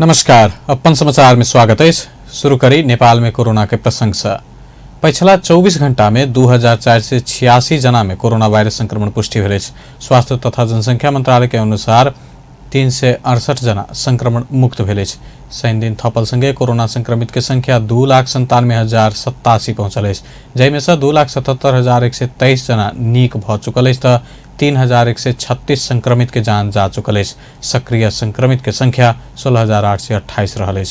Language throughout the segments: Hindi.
नमस्कार, अपन समाचार में स्वागत है। शुरू करी नेपाल में कोरोना के प्रसंग से। पिछला 24 घंटा में 2486 जना में कोरोना वायरस संक्रमण पुष्टि भेल। स्वास्थ्य तथा जनसंख्या मंत्रालय के अनुसार 368 जना संक्रमण मुक्त भेल। शनि दिन थपल संगे कोरोना संक्रमित के संख्या 2,97,087 पहुंचल। जैमे से 2,77,123 जना नीक भ चुकल तो 3,136 संक्रमित के जान जा चुकल। सक्रिय संक्रमित के संख्या 16,828 रहल।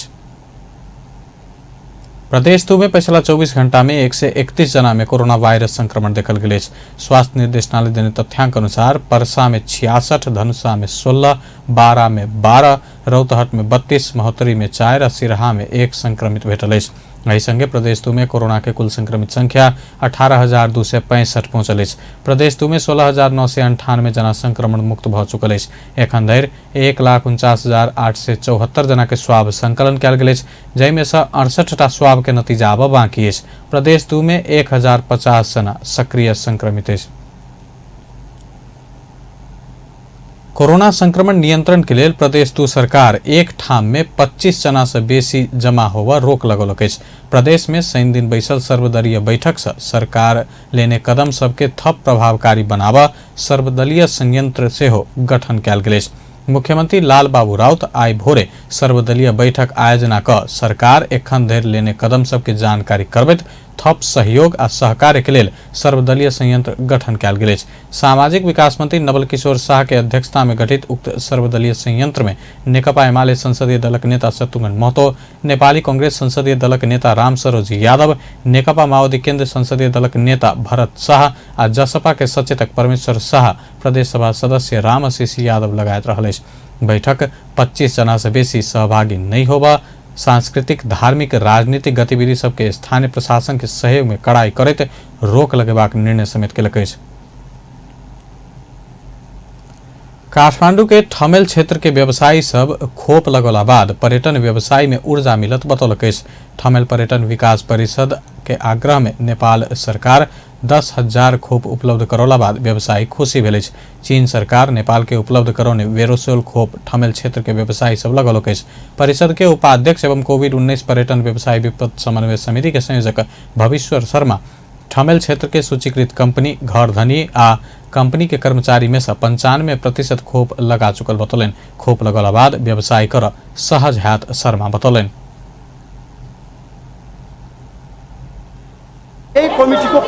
प्रदेश 2 में पिछला 24 घंटा में 131 जना में कोरोना वायरस संक्रमण देखल गए। स्वास्थ्य निर्देशनालय देने तथ्यांक अनुसार पर्सा में 66, धनुषा में 16, बारा में 12, रौतहट में 32, महोत्तरी में 4 और सिरहा में 1 संक्रमित भेटल। एहि संगे प्रदेश 2 में कोरोना के कुल संक्रमित संख्या 18,265 पहुंचल। प्रदेश 2 में 16,998 जना संक्रमण मुक्त भ चुकल। एखन धरि 1,49,874 जना के स्वाब संकलन कयल गेल। जैमे से 68टा स्वाब के नतीजा आब बाकी अछि। प्रदेश 2 में 1,050 जना सक्रिय संक्रमित अछि। कोरोना संक्रमण नियंत्रण के लिए प्रदेश 2 सरकार एक ठाम में 25 जना से बेसी जमा होवा रोक लगौलक। प्रदेश में शनि दिन बैसल सर्वदलीय बैठक से सरकार लेने कदम सबके थप प्रभावकारी बनावा सर्वदलीय संयंत्र से हो गठन कयल गेल। मुख्यमंत्री लाल बाबू राउत आई भोरे सर्वदलीय बैठक आयोजना क सरकार एखन धरि लेने कदम सबके जानकारी करबैत थप सहयोग आ सहकार्य के लिए सर्वदलीय संयंत्र गठन कयल गेल। सामाजिक विकास मंत्री नवल किशोर शाह के अध्यक्षता में गठित उक्त सर्वदलीय संयंत्र में नेकपा एमाले संसदीय दलक नेता शत्रुघ्न महतो, नेपाली कांग्रेस संसदीय दलक नेता राम सरोज यादव, नेकपा माओवादी केन्द्र संसदीय दलक नेता भरत शाह आ जसपा के सचेतक परमेश्वर शाह, प्रदेश सभा सदस्य राम आशीष यादव लगायत रहल। बैठक 25 जना से बेसी सहभागी नहीं होबा, सांस्कृतिक, धार्मिक, राजनीतिक गतिविधि सबके स्थानीय प्रशासन के सहयोग में कड़ाई करते रोक लगेबाक निर्णय समेत केलक। काठमांडू के ठमेल क्षेत्र के व्यवसायी सब खोप लगौला बाद पर्यटन व्यवसाय में ऊर्जा मिलत बतौलक। ठमेल पर्यटन विकास परिषद के आग्रह में नेपाल सरकार 10,000 खोप उपलब्ध करौला बाद व्यवसायी खुशी भेल। चीन सरकार नेपाल के उपलब्ध करौने वेरोसोल खोप ठमेल क्षेत्र के व्यवसायी सब लगौलक। परिषद के उपाध्यक्ष एवं कोविड-19 पर्यटन व्यवसाय विपद समन्वय समिति के संयोजक भविश्वर शर्मा ठमेल क्षेत्र के सूचीकृत कंपनी घरधनी आ कंपनी के कर्मचारी में से 95% खोप लगा चुकल बतौलन। खोप लगौला बाद व्यवसाय कर सहज हाथ शर्मा बतौलन। कमिटी को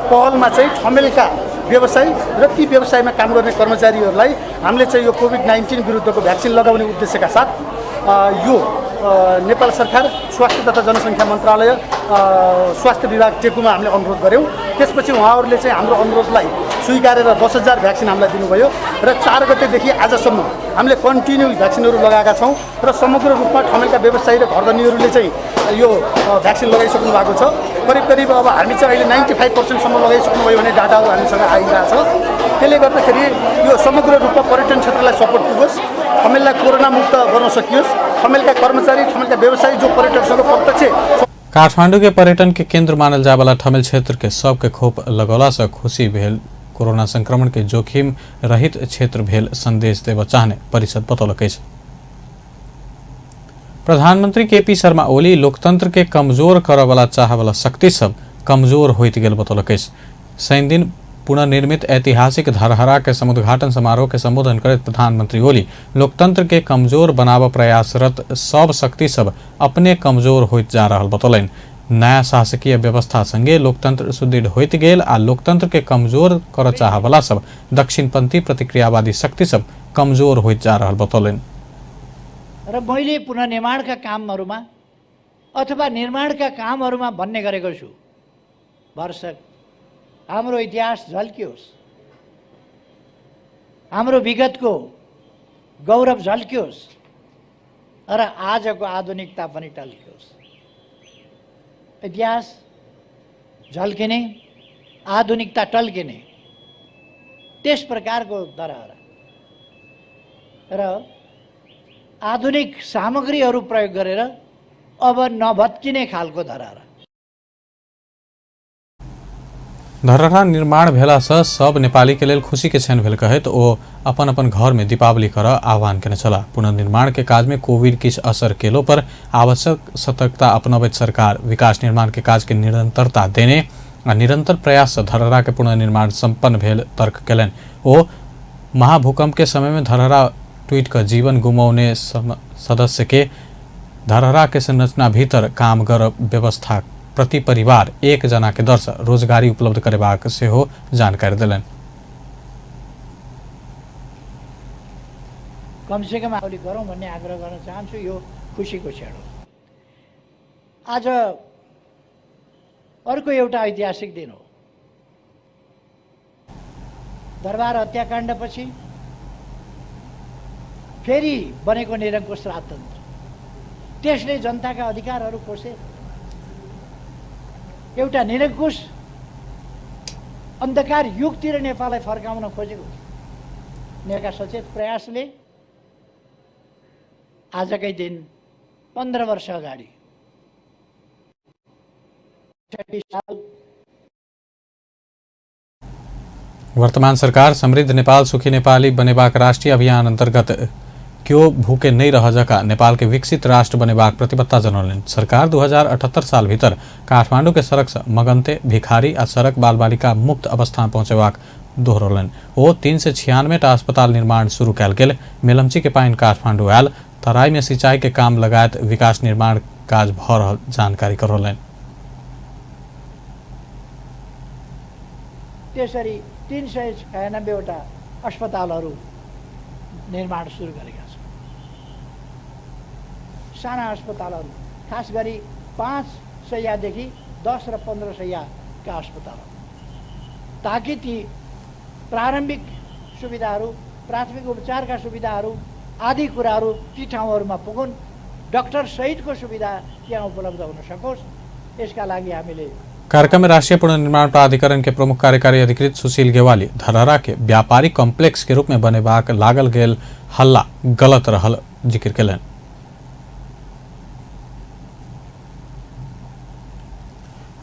पहलमा चाहिँ ठमेलका व्यवसायी र ती व्यवसायमा काम गर्ने कर्मचारीहरूलाई हामीले चाहिँ यो कोभिड-19 विरुद्धको भ्याक्सिन लगाउने उद्देश्यका साथ यो नेपाल सरकार स्वास्थ्य तथा जनसंख्या मन्त्रालय स्वास्थ्य विभाग टेकुमा हामीले अनुरोध गर्यौं। त्यसपछि उहाँहरूले चाहिँ हाम्रो अनुरोधलाई स्वीकारेर 10,000 भ्याक्सिन हामीलाई दिनुभयो र 4 गतेदेखि आजसम्म हामीले कन्टिन्यू भ्याक्सिनहरू लगाएका छौं र समग्र रूपमा ठमेलका व्यवसायी र घरधनीहरूले चाहिँ यो भ्याक्सिन लगाइसक्नु भएको छ। करिब अब हामी चाहिँ अहिले 95% सम्म लगाइसक्नु भयो भने डाटाहरू हामीसँग आइरहेछ। त्यसले गर्दाखेरि यो समग्र रूपमा पर्यटन क्षेत्रलाई सपोर्ट पुगोस्, ठमेललाई कोरोना मुक्त गर्न सकियोस्, ठमेलका कर्मचारी, ठमेलका व्यवसायी जो पर्यटकसँग प्रत्यक्ष। काठमांडू के पर्यटन के केंद्र मानल जाए वाला ठमेल क्षेत्र के सबके खोप लगौला से खुशी भेल। कोरोना संक्रमण के जोखिम रहित क्षेत्र भेल संदेश देव चाहने परिषद बतौलक। प्रधानमंत्री केपी शर्मा ओली लोकतंत्र के कमजोर करे वाला चाह वाला शक्ति सब कमजोर होइत गेल बतौलक। शनि दिन पुनर्निर्मित ऐतिहासिक धरहरा के समुद्घाटन समारोह के संबोधन करते प्रधानमंत्री ओली लोकतंत्र के कमजोर बनाव प्रयासरत सब शक्ति सब अपने कमजोर होइत जा रहल बतौलन। नया शासकीय व्यवस्था संगे लोकतंत्र सुदृढ़ होइत गेल आ लोकतंत्र के कमजोर कर चाह वाला सब दक्षिणपंथी प्रतिक्रियावादी शक्ति सब कमजोर होइत जा रहल बतौलन। र मैले पुनर्निर्माणका कामहरुमा अथवा निर्माणका कामहरुमा भन्ने गरेको छु, भरसक हाम्रो इतिहास झल्कियोस्, हाम्रो विगतको गौरव झल्कियोस् र आजको आधुनिकता पनि टल्कियोस्। इतिहास झल्किने, आधुनिकता टल्किने त्यस प्रकारको धरहरा र आधुनिक सामग्रीहरू प्रयोग गरेर अब नभत्किने खालको धरहरा। धरहरा निर्माण भेलासँ सब नेपाली के लेल खुशी के क्षण भेल कहैत ओ अपन अपन घर में दीपावली कर आह्वान केने छलाह। पुनर्निर्माण के काज में कोविड किछ असर केलो पर आवश्यक सतर्कता अपनाबैत सरकार विकास निर्माण के काज के निरंतरता देने आ निरंतर प्रयास से धरहरा के पुनर्निर्माण संपन्न भेल तर्क केलनि। ओ महाभूकंप के समय में धरहरा ट्वीट कर जीवन गुमौने सदस्य के धरहरा के संरचना भीतर काम कर व्यवस्था प्रति परिवार 1 जना के दर से रोजगारी उपलब्ध करेबाक सेहो जानकारी देलनि। कम से कम आफूले गरौँ भन्ने आग्रह गर्न चाहन्छु। यो खुसीको क्षण हो। आज अर्को एउटा ऐतिहासिक दिन हो। दरबार हत्याकाण्डपछि फेरि बनेको निरङ्कुश राजतन्त्र, त्यसले जनताका अधिकारहरू खोसे एउटा निरङ्कुश अन्धकार युगतिर नेपाललाई फर्काउन खोजेको नेका सचेत प्रयासले आजकै दिन 15 वर्ष अगाडि वर्तमान सरकार समृद्ध नेपाल सुखी नेपाली बनेबाक राष्ट्रिय अभियान अंतर्गत क्यों भूखे नहीं रह जका नेपाल के विकसित राष्ट्र बनेबाक प्रतिबद्धता जनौलनि। सरकार 2078 साल भीतर काठमाडौँ के सड़क से मगन्ते भिखारी आ सड़क बाल बालिका मुक्त अवस्था पहुंचेबाक दोहरौलनि। ओ 396 टा अस्पताल निर्माण शुरू कयल गेल। मेलम्ची के पाइन काठमाडौँ आयल। तराई में सिंचाई के काम लगायत विकास निर्माण काज भ रहल जानकारी करौलनि। त्यसरी 396 वटा अस्पतालहरू निर्माण सुरु गरेका छौँ। साना अस्पतालहरू खास गरी 5 शय्यादेखि 10 र 15 शय्याका अस्पतालहरू, ताकि ती प्रारम्भिक सुविधाहरू, प्राथमिक उपचारका सुविधाहरू आदि कुराहरू ती ठाउँहरूमा पुगुन्, डाक्टर सहितको सुविधा त्यहाँ उपलब्ध हुन सकोस्। यसका लागि हामीले कार्यक्रम में राष्ट्रीय पुनर्निर्माण प्राधिकरण के प्रमुख कार्यकारी अधिकृत सुशील गेवाली धरहरा के व्यापारिक कॉम्प्लेक्स के रूप में बनेबाक लागल गेल हल्ला गलत रहल जिक्र केलनि।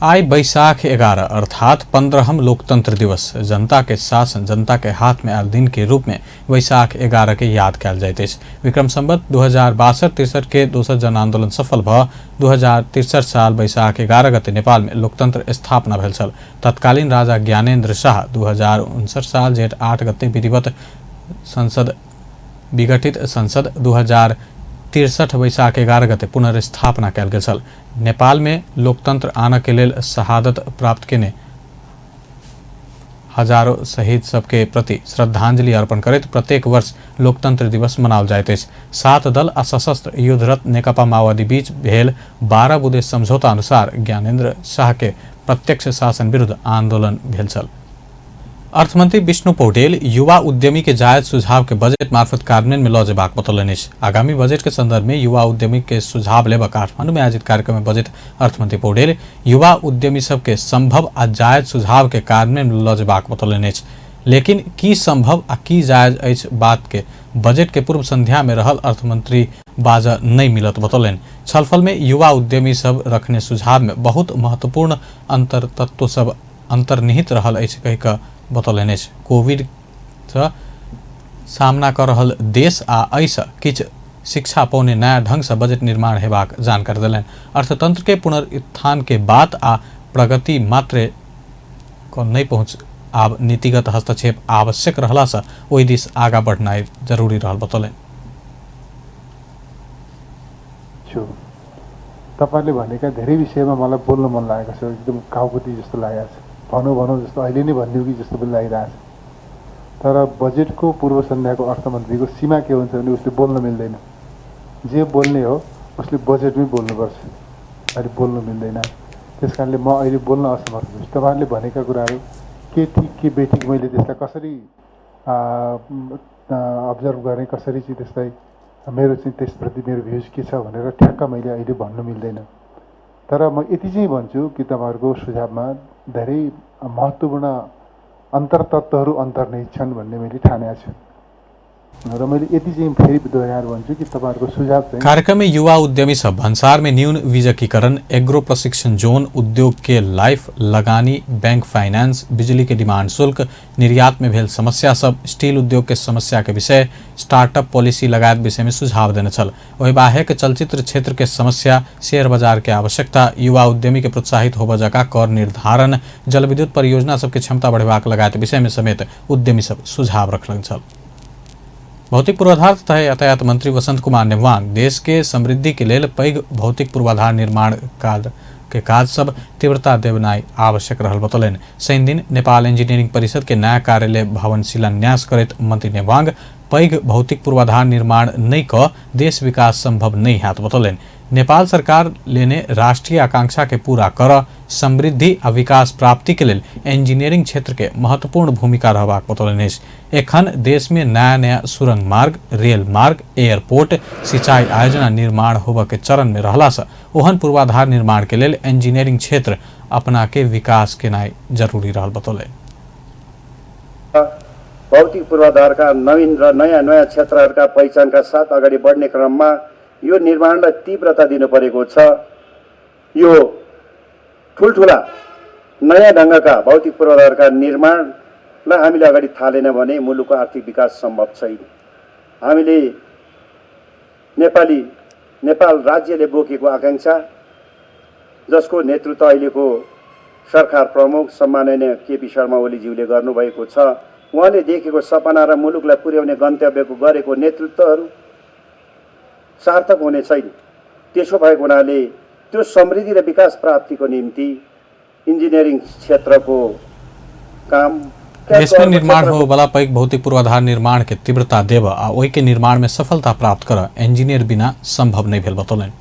आई बैसाख 11 अर्थात 15हम लोकतंत्र दिवस जनता के शासन जनता के हाथ में आयल दिन के रूप में बैसाख 11 के याद कयल जाइत अछि। विक्रम संवत 2062-63 के दोसर जन आंदोलन सफल भ 2063 साल बैसाख 11 गते नेपाल में लोकतंत्र स्थापना भेल छल। तत्कालीन राजा ज्ञानेन्द्र शाह 2059 साल जेठ 8 गते विधिवत संसद विघटित संसद 2063 बैसाख 11 गते पुनर्स्थापना कयल गेल छल। नेपाल में लोकतंत्र आने के लेल शहादत प्राप्त केने हजारों शहीद सबके प्रति श्रद्धांजलि अर्पण करैत प्रत्येक वर्ष लोकतंत्र दिवस मनाओल जाइत अछि। 7 दल आ सशस्त्र युद्धरत नेकपा माओवादी बीच भेल 12 बुँदे समझौता अनुसार ज्ञानेन्द्र शाह के प्रत्यक्ष शासन विरुद्ध आंदोलन भेल छल। अर्थमंत्री विष्णु पौडेल युवा उद्यमी के जायज सुझाव के बजट मार्फत कार्यान्वयन में ल जेबाक बतौलनि अछि। आगामी बजट के संदर्भ में युवा उद्यमी के सुझाव लेबा काठमांडू में आयोजित कार्यक्रम में बजट अर्थमंत्री पौडेल युवा उद्यमी सबके संभव आ जायज सुझाव के कार्यान्वयन में ल जेबाक बतौलनि अछि। लेकिन की संभव आ की जायज अछि बात के बजट के पूर्व संध्या में रहल अर्थमंत्री बाजा नहीं मिलत बतौलनि। छलफल में युवा उद्यमी सब रखने सुझाव में बहुत महत्वपूर्ण अंतर तत्व सब अंतर्निहित रहल अछि कहि कऽ बतौलनि अछि। कोविड से सामना कर रहल देश आ एहिसँ किछु शिक्षा पौने नया ढंग से बजट निर्माण हेबाक जानकारी देलनि। अर्थतंत्र के पुनरुत्थान के बात आ प्रगति मात्र को नहीं पहुँच आब नीतिगत हस्तक्षेप आवश्यक रहला से ओहि दिस आगा बढ़नाइ जरूरी रहल बतौलनि। तपाईले भनेका धेरै विषयमा मलाई बोल्न मन लागेको छ। एकदम काउपति जस्तो लागेको छ। भनौँ जस्तो अहिले नै भनिदिउ कि जस्तो पनि लागिरहेको छ। तर बजेटको पूर्व सन्ध्याको अर्थमन्त्रीको सीमा के हुन्छ भने उसले बोल्न मिल्दैन। जे बोल्ने हो उसले बजेटमै बोल्नुपर्छ, अहिले बोल्नु मिल्दैन। त्यस कारणले म अहिले बोल्न असमर्थ छु। तपाईँहरूले भनेका कुराहरू के ठिक के बेठिक मैले त्यसलाई कसरी अब्जर्भ गरेँ, कसरी चाहिँ त्यसलाई मेरो चाहिँ त्यसप्रति मेरो भ्युज के छ भनेर ठ्याक्क मैले अहिले भन्न मिल्दैन। तर म यति चाहिँ भन्छु कि तपाईँहरूको सुझावमा धेरै महत्त्वपूर्ण अन्तर्तत्त्वहरू अन्तर्निहित छन् भन्ने मैले ठानेको छु। र मैले यति चाहिँ फेरि दोहोऱ्याएर भन्छु कि तपाईँहरूको सुझाव चाहिँ कार्यक्रम में युवा उद्यमी सब भन्सार में न्यून विजकीकरण, एग्रो प्रशिक्षण जोन, उद्योग के लाइफ लगानी, बैंक फाइनेंस, बिजली के डिमांड शुल्क, निर्यात में भेल समस्या सब, स्टील उद्योग के समस्या के विषय, स्टार्टअप पॉलिसी लगायत विषय में सुझाव देने छल। वही बाहेक चलचित्र क्षेत्र के समस्या, शेयर बाजार के आवश्यकता, युवा उद्यमी के प्रोत्साहित होबा जका कर निर्धारण, जल विद्युत परियोजना सबके क्षमता बढ़ेबाक लगायत विषय में समेत उद्यमी सब सुझाव रखलन छल। भौतिक पूर्वाधार तथा यातायात मंत्री वसंत कुमार नेवांग देश के समृद्धि के लेल पैघ भौतिक पूर्वाधार निर्माण के काज सब तीव्रता देवनाई आवश्यक रहल बतौलन। शनि दिन नेपाल इंजीनियरिंग परिषद के नया कार्यालय भवन शिलान्यास करैत मंत्री नेवांग पैघ भौतिक पूर्वाधार निर्माण नहीं क देश विकास संभव नहीं हैत बतौलन। नेपाल सरकार लेने राष्ट्रीय आकांक्षा के पूरा कर समृद्धि आ विकास प्राप्ति के लेल इंजीनियरिंग क्षेत्र के महत्वपूर्ण भूमिका रहबाक बतौलन। एखन देश में नया नया सुरंग मार्ग, रेल मार्ग, एयरपोर्ट, सिंचाई आयोजना निर्माण होबा के चरण में रहला से ओहन पूर्वाधार निर्माण के लेल इंजीनियरिंग क्षेत्र अपना के विकास केनाई जरूरी रहल बतौले। भौतिक पूर्वाधारका नवीन र नयाँ नयाँ क्षेत्रहरूका पहिचानका साथ अगाडि बढ्ने क्रममा यो निर्माणलाई तीव्रता दिनु परेको छ। यो ठुलठुला नयाँ ढङ्गका भौतिक पूर्वाधारका निर्माणलाई हामीले अगाडि थालेन भने मुलुकको आर्थिक विकास सम्भव छैन। हामीले नेपाल राज्यले बोकेको आकांक्षा, जसको नेतृत्व अहिलेको सरकार प्रमुख सम्माननीय केपी शर्मा ओलीज्यूले गर्नुभएको छ, उहाँले देखेको सपना र मुलुकलाई पुर्याउने गन्तव्यको गरेको नेतृत्वहरू सार्थक हुने छैन। त्यसो भएको हुनाले त्यो समृद्धि र विकास प्राप्तिको निम्ति इंजीनियरिंग क्षेत्रको काम देश में निर्माण हो वाला पैघ भौतिक पूर्वाधार निर्माण के तीव्रता देव आ ओहि के निर्माण में सफलता प्राप्त कर इंजीनियर बिना संभव नहीं भेल बतौलन।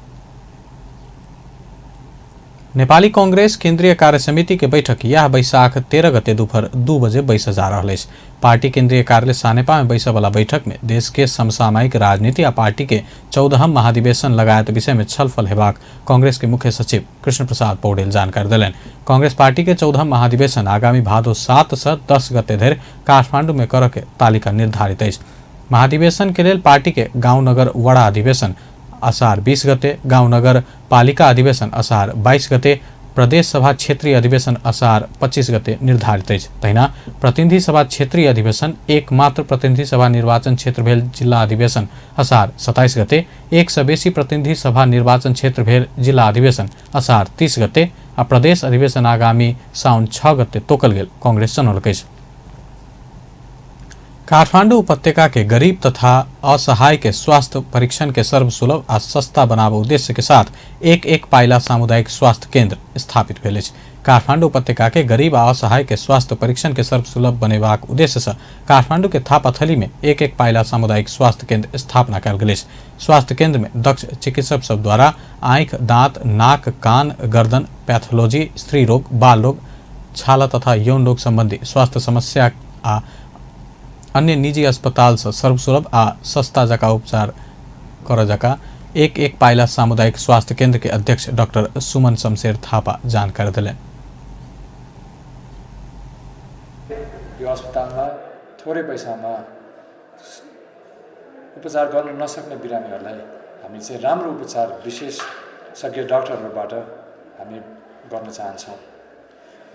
नेपाली कांग्रेस केंद्रीय कार्य समिति के बैठक यह बैसाख 13 गते दोपहर 2 बजे बैस जा रहा है। पार्टी केंद्रीय कार्यालय सानेपा में बैस वाला बैठक में देश के समसामयिक राजनीति आ पार्टी के 14हम महाधिवेशन लगायत विषय में छलफल हेबाक कांग्रेस के मुख्य सचिव कृष्ण प्रसाद पौडेल जानकारी दिलन। कांग्रेस पार्टी के 14हम महाधिवेशन आगामी भादो 7 से 10 गते धरि काठमांडू में कर के तालिका निर्धारित है। महाधिवेशन के लिए पार्टी के गांव नगर वड़ा अधिवेशन असार 20 गते, गांव नगर पालिका अधिवेशन असार 22 गते, प्रदेश सभा क्षेत्रीय अधिवेशन असार 25 गते निर्धारित है। तहिना प्रतिनिधि सभा क्षेत्रीय अधिवेशन, एक मात्र प्रतिनिधि सभा निर्वाचन क्षेत्र भेल जिला अधिवेशन असार 27 गते, एक से बेसी प्रतिनिधि सभा निर्वाचन क्षेत्र भेल जिला अधिवेशन असार 30 गते आ प्रदेश अधिवेशन आगामी साउन 6 गते तोकल गेल कांग्रेस जनौलक। काठमांडू उपत्यका के गरीब तथा असहाय के स्वास्थ्य परीक्षण के सर्वसुलभ आ सस्ता बनाबे उद्देश्य के साथ एक पाइला सामुदायिक स्वास्थ्य केंद्र स्थापित भेल। काठमांडू उपत्यका के गरीब आ असहाय के स्वास्थ्य परीक्षण के सर्वसुलभ बनेबाक उद्देश्य से काठमांडू के थापाथली में एक पाइला सामुदायिक स्वास्थ्य केंद्र स्थापना कल गेल। स्वास्थ्य केंद्र में दक्ष चिकित्सक सब द्वारा आँख, दांत, नाक, कान, गर्दन, पैथोलॉजी, स्त्री रोग, बाल रोग, छाला तथा यौन रोग संबंधी स्वास्थ्य समस्या आ अन्य निजी अस्पताल से सर्वसुलभ आ सस्ता जका उपचार कर जका एक पाइला सामुदायिक स्वास्थ्य केंद्र के अध्यक्ष डॉक्टर सुमन शमशेर थापा जानकारी दिले। यो अस्पतालमा थोरै पैसामा उपचार गर्न नसक्ने बिरामीहरूलाई हामी चाहिँ राम्रो उपचार विशेषज्ञ डाक्टरहरूबाट हामी गर्न चाहन्छौँ।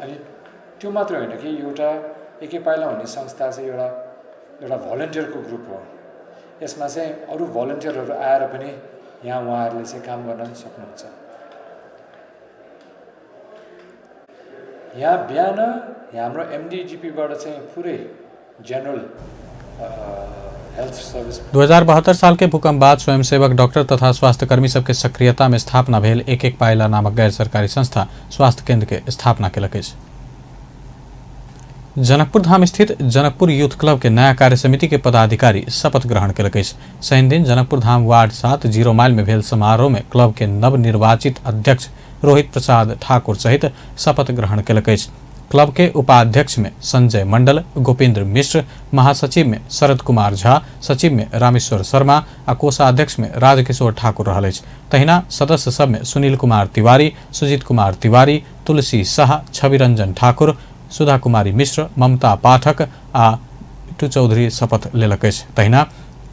अनि त्यो मात्र होइन कि एउटा एकै पाइला हुने संस्था चाहिँ एउटा भलन्टियरको ग्रुप हो। यसमा चाहिँ अरू भलन्टियरहरू आएर पनि यहाँ उहाँहरूले चाहिँ काम गर्न सक्नुहुन्छ। यहाँ बिहान हाम्रो एमडीजीपीबाट चाहिँ पुरै जनरल हेल्थ सर्भिस 2072 साल के भूकंप बाद स्वयंसेवक डॉक्टर तथा स्वास्थ्यकर्मी सबके सक्रियता में स्थापना भेल एक पाइला नामक गैर सरकारी संस्था स्वास्थ्य केंद्र के स्थापना केलक। जनकपुर धाम स्थित जनकपुर यूथ क्लब के नया कार्य समिति के पदाधिकारी शपथ ग्रहण केलक। शनि दिन Janakpur Dham ward 7 zero mile में भेल समारोह में क्लब के नवनिर्वाचित अध्यक्ष रोहित प्रसाद ठाकुर सहित शपथ ग्रहण केलक। क्लब के उपाध्यक्ष में संजय मंडल, गोपेंद्र मिश्र, महासचिव में शरद कुमार झा, सचिव में रामेश्वर शर्मा आ कोषाध्यक्ष में राजकिशोर ठाकुर रहल। तहिना सदस्य सब में सुनील कुमार तिवारी, सुजीत कुमार तिवारी, तुलसी शाह, छवि रंजन ठाकुर, सुधा कुमारी मिश्र, ममता पाठक आ बिट्टू चौधरी शपथ लेलक अछि। तहिना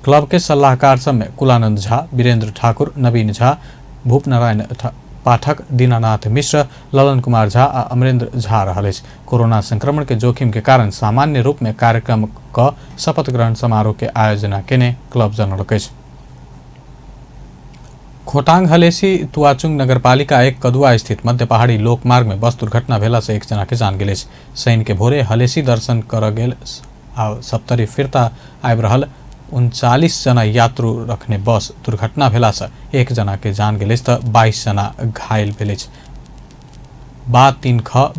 क्लब के सलाहकार सब में कुलानंद झा, वीरेंद्र ठाकुर, नवीन झा, भूपनारायण पाठक, दीनानाथ मिश्र, ललन कुमार झा आ अमरेंद्र झा रहल अछि। कोरोना संक्रमण के जोखिम के कारण सामान्य रूप में कार्यक्रम क शपथ ग्रहण समारोह के आयोजना केने क्लब जनौलक अछि। खोटांग हलेसी तुआचुंग नगरपालिका 1 कदुआ स्थित मध्य पहाड़ी लोकमार्ग में बस दुर्घटना भेला से एक जना के जान गेल अछि। शनि के भोरे हलेसी दर्शन कर गेल आ सप्तरी फिरता आबि रहल 39 जना यात्रु रखने बस दुर्घटना भेला से एक जना के जान गेल अछि त 22 जना घायल भेल अछि। बा 3 ख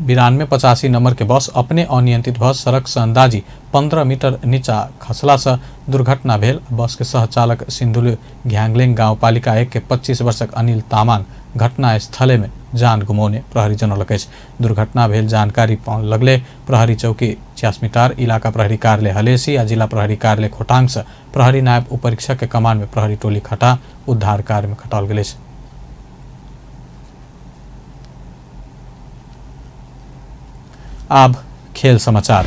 9285 नंबर के बस अपने अनियंत्रित भ सड़क से अंदाजी 15 मीटर नीचा खसला से दुर्घटना भेल। बस के सहचालक सिंधुली घ्यांगलेंग गाउँपालिका 1 के 25 वर्षक अनिल तामाङ घटना स्थले में जान गुमौने प्रहरी जनौलक अछि। दुर्घटना भेल जानकारी पाउन लगले प्रहरी चौकी च्यासमिटार, इलाका प्रहरी कार्यालय हलेसी आ जिला प्रहरी कार्यालय खोटांग से प्रहरी नायब उपरीक्षक के कमान में प्रहरी टोली खटा उद्धार कार्य में खटाल गेल अछि। अब खेल समाचार।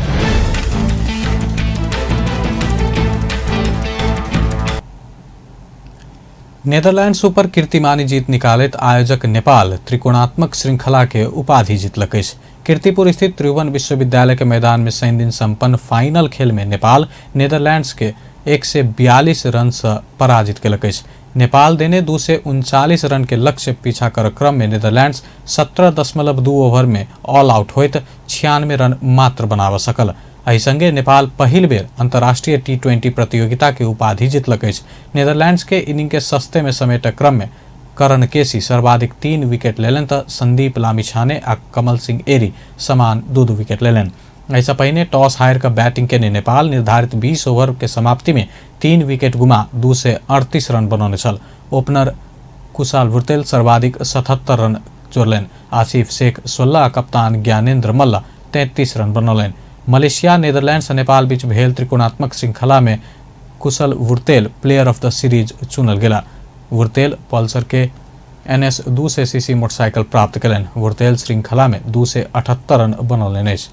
नेदरलैंड सुपर कीर्तिमानी जीत निकालैत आयोजक नेपाल त्रिकोणात्मक श्रृंखला के उपाधि जीतलक अछि। कीर्तिपुर स्थित त्रिभुवन विश्वविद्यालय के मैदान में शनि दिन संपन्न फाइनल खेल में नेपाल नेदरलैंड्स के 142 रन से पराजित केलक अछि। नेपाल देने 239 रन के लक्ष्य पीछा कर क्रम में नेदरलैंड्स 17.2 ओवर में ऑल आउट होइत 96 रन मात्र बनाव सकल। एहि संगे नेपाल पहिल बेर अंतर्राष्ट्रीय T20 प्रतियोगिता के उपाधि जीतलक अछि। नेदरलैंड्स के इनिंग के सस्ते में समेट क्रम में करण केसी सर्वाधिक 3 विकेट लेलन त संदीप लामिछाने आ कमल सिंह एरी समान 2 विकेट लेलन। ऐसा पहिने टॉस हार कर बैटिंग के नेपाल निर्धारित 20 ओवर के समाप्ति में 3 विकेट गुमा 238 रन बनौने छल। ओपनर कुशाल भुर्तेल सर्वाधिक 77 रन जोड़लन। आसिफ शेख 16 कप्तान ज्ञानेन्द्र मल्ल 33 रन बनौलन। मलेशिया, नेदरलैंड्स और नेपाल बीच भेल त्रिकोणात्मक श्रृंखला में Kushal Bhurtel player of the series चुनल गेला। भुर्तेल पल्सर के NS 200 सीसी मोटरसाइकिल प्राप्त कलन। भुर्तेल श्रृंखला में 278 रन बनौलन अछि।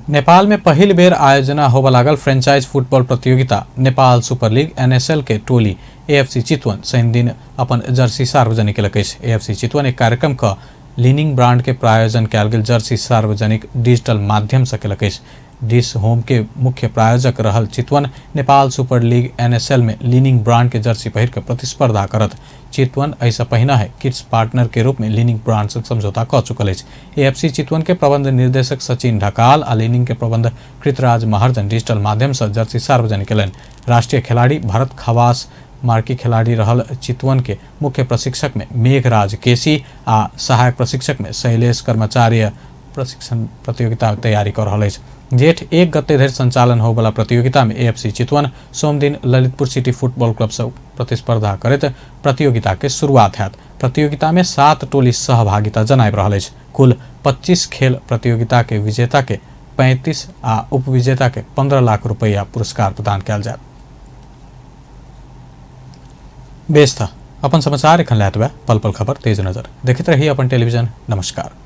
नेपाल में पहिल बेर आयोजना होबा लागल फ्रेंचाइज फुटबॉल प्रतियोगिता नेपाल सुपर लीग NSL के टोली AFC चितवन शनि दिन अपन जर्सी सार्वजनिक केलक अछि। AFC चितवन एक कार्यक्रम का लीनिंग ब्रांड के प्रायोजन कयल गेल जर्सी सार्वजनिक डिजिटल माध्यम से केलक अछि। डिस होम के मुख्य प्रायोजक रहल चितवन नेपाल सुपर लीग NSL में लीनिंग ब्रांड के जर्सी पहिर के प्रतिस्पर्धा करत। चितवन ऐसा पहिना है किड्स पार्टनर के रूप में लीनिंग ब्रांड से समझौता कर चुकल अछि। AFC चितवन के प्रबंध निर्देशक सचिन ढकाल आ लीनिंग के प्रबंध कृतराज महर्जन डिजिटल माध्यम से जर्सी सार्वजनिक केलन। राष्ट्रीय खिलाड़ी भरत खवास मार्की खिलाड़ी रहल चितवन के मुख्य प्रशिक्षक में मेघराज केसी आ सहायक प्रशिक्षक में शैलेश कर्मचार्य प्रशिक्षण प्रतियोगिता तैयारी कर रहा है। जेठ 1 गते धरि संचालन हो वाला प्रतियोगिता में AFC चितवन सोम दिन ललितपुर सिटी फुटबॉल क्लब से प्रतिस्पर्धा करत प्रतियोगिता के शुरुआत हैत। प्रतियोगिता में 7 टोली सहभागिता जनाब रहा है। कुल 25 खेल प्रतियोगिता के विजेता के 35 आ उपविजेता के 15 लाख रुपया पुरस्कार प्रदान किया जाए। बेस था अपन समाचार एखन लायत बा पल पल खबर तेज नजर देखते रहिए अपन टेलीविजन। नमस्कार।